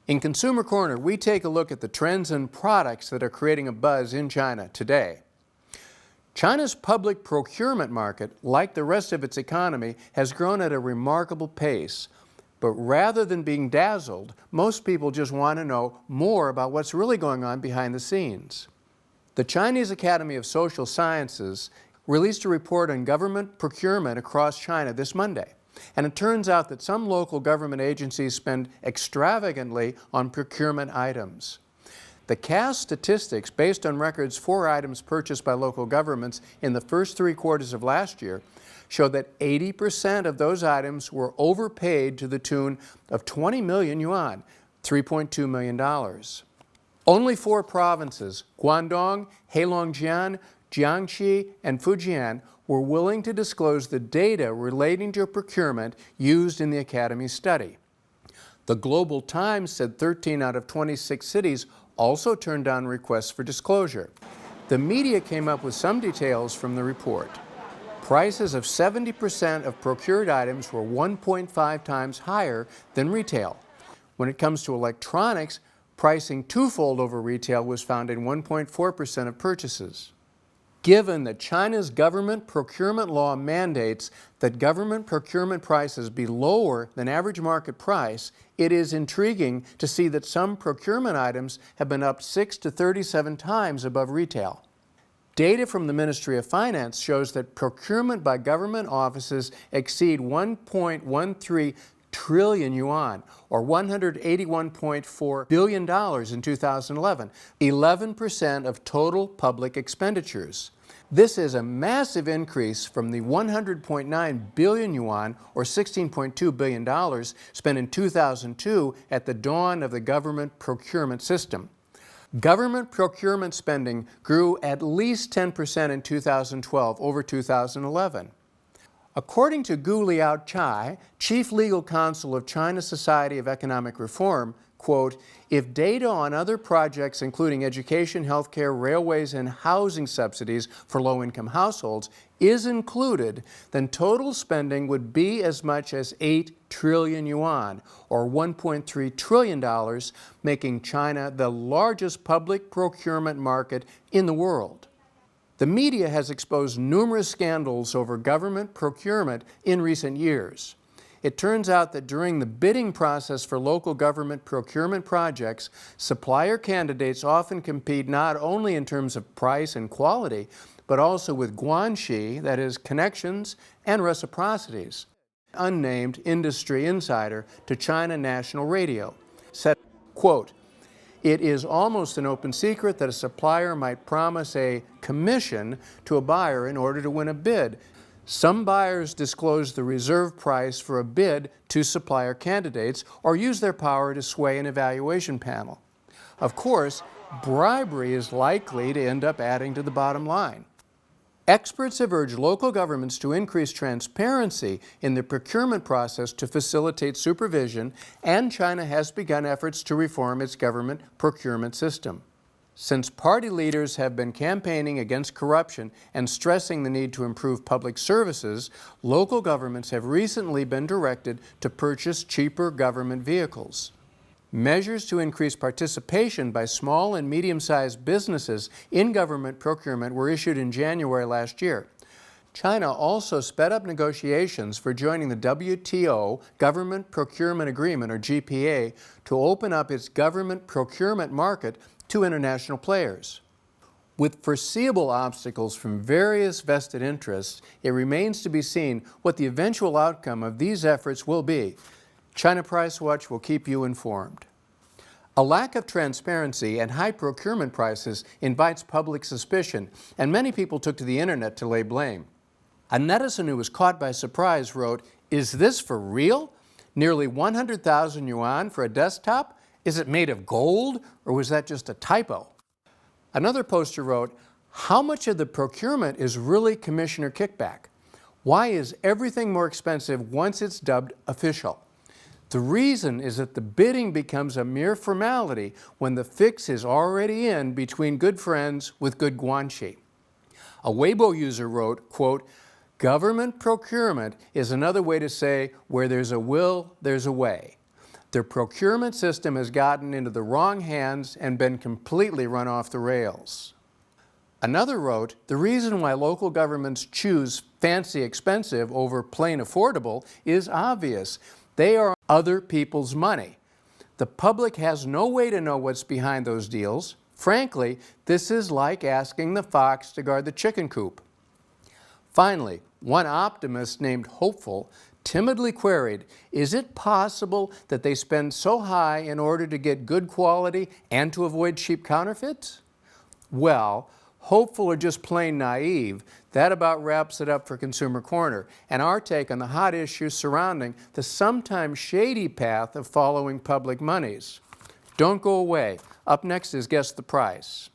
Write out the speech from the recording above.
In Consumer Corner, we take a look at the trends and products that are creating a buzz in China today. China's public procurement market, like the rest of its economy, has grown at a remarkable pace. But rather than being dazzled, most people just want to know more about what's really going on behind the scenes. The Chinese Academy of Social Sciences released a report on government procurement across China this Monday. And it turns out that some local government agencies spend extravagantly on procurement items. The CAS statistics, based on records for items purchased by local governments in the first 3 quarters of last year, show that 80% of those items were overpaid to the tune of 20 million yuan, $3.2 million. Only 4 provinces, Guangdong, Heilongjiang, Jiangxi, and Fujian, were willing to disclose the data relating to procurement used in the Academy's study. The Global Times said 13 out of 26 cities also turned down requests for disclosure. The media came up with some details from the report. Prices of 70% of procured items were 1.5 times higher than retail. When it comes to electronics, pricing twofold over retail was found in 1.4% of purchases. Given that China's government procurement law mandates that government procurement prices be lower than average market price, it is intriguing to see that some procurement items have been up 6 to 37 times above retail. Data from the Ministry of Finance shows that procurement by government offices exceed 1.13 trillion yuan, or $181.4 billion in 2011, 11% of total public expenditures. This is a massive increase from the 100.9 billion yuan, or $16.2 billion, spent in 2002 at the dawn of the government procurement system. Government procurement spending grew at least 10% in 2012 over 2011. According to Gu Liao-chai, Chief Legal Counsel of China Society of Economic Reform, quote, "If data on other projects including education, healthcare, railways, and housing subsidies for low-income households is included, then total spending would be as much as 8 trillion yuan, or $1.3 trillion, making China the largest public procurement market in the world." The media has exposed numerous scandals over government procurement in recent years. It turns out that during the bidding process for local government procurement projects, supplier candidates often compete not only in terms of price and quality, but also with guanxi, that is, connections and reciprocities. Unnamed industry insider to China National Radio said, quote, "It is almost an open secret that a supplier might promise a commission to a buyer in order to win a bid. Some buyers disclose the reserve price for a bid to supplier candidates or use their power to sway an evaluation panel. Of course, bribery is likely to end up adding to the bottom line." Experts have urged local governments to increase transparency in the procurement process to facilitate supervision, and China has begun efforts to reform its government procurement system. Since party leaders have been campaigning against corruption and stressing the need to improve public services, local governments have recently been directed to purchase cheaper government vehicles. Measures to increase participation by small and medium-sized businesses in government procurement were issued in January last year. China also sped up negotiations for joining the WTO Government Procurement Agreement, or GPA, to open up its government procurement market to international players. With foreseeable obstacles from various vested interests, it remains to be seen what the eventual outcome of these efforts will be. China Price Watch will keep you informed. A lack of transparency and high procurement prices invites public suspicion, and many people took to the internet to lay blame. A netizen who was caught by surprise wrote, "Is this for real? Nearly 100,000 yuan for a desktop? Is it made of gold, or was that just a typo?" Another poster wrote, "How much of the procurement is really commissioner kickback? Why is everything more expensive once it's dubbed official?" The reason is that the bidding becomes a mere formality when the fix is already in between good friends with good guanxi. A Weibo user wrote, quote, "Government procurement is another way to say where there's a will, there's a way. Their procurement system has gotten into the wrong hands and been completely run off the rails. Another wrote, the reason why local governments choose fancy expensive over plain affordable is obvious. They are other people's money. The public has no way to know what's behind those deals. Frankly, this is like asking the fox to guard the chicken coop. Finally, one optimist named Hopeful timidly queried, is it possible that they spend so high in order to get good quality and to avoid cheap counterfeits? Well, hopeful or just plain naive, that about wraps it up for Consumer Corner and our take on the hot issues surrounding the sometimes shady path of following public monies. Don't go away. Up next is Guess the Price.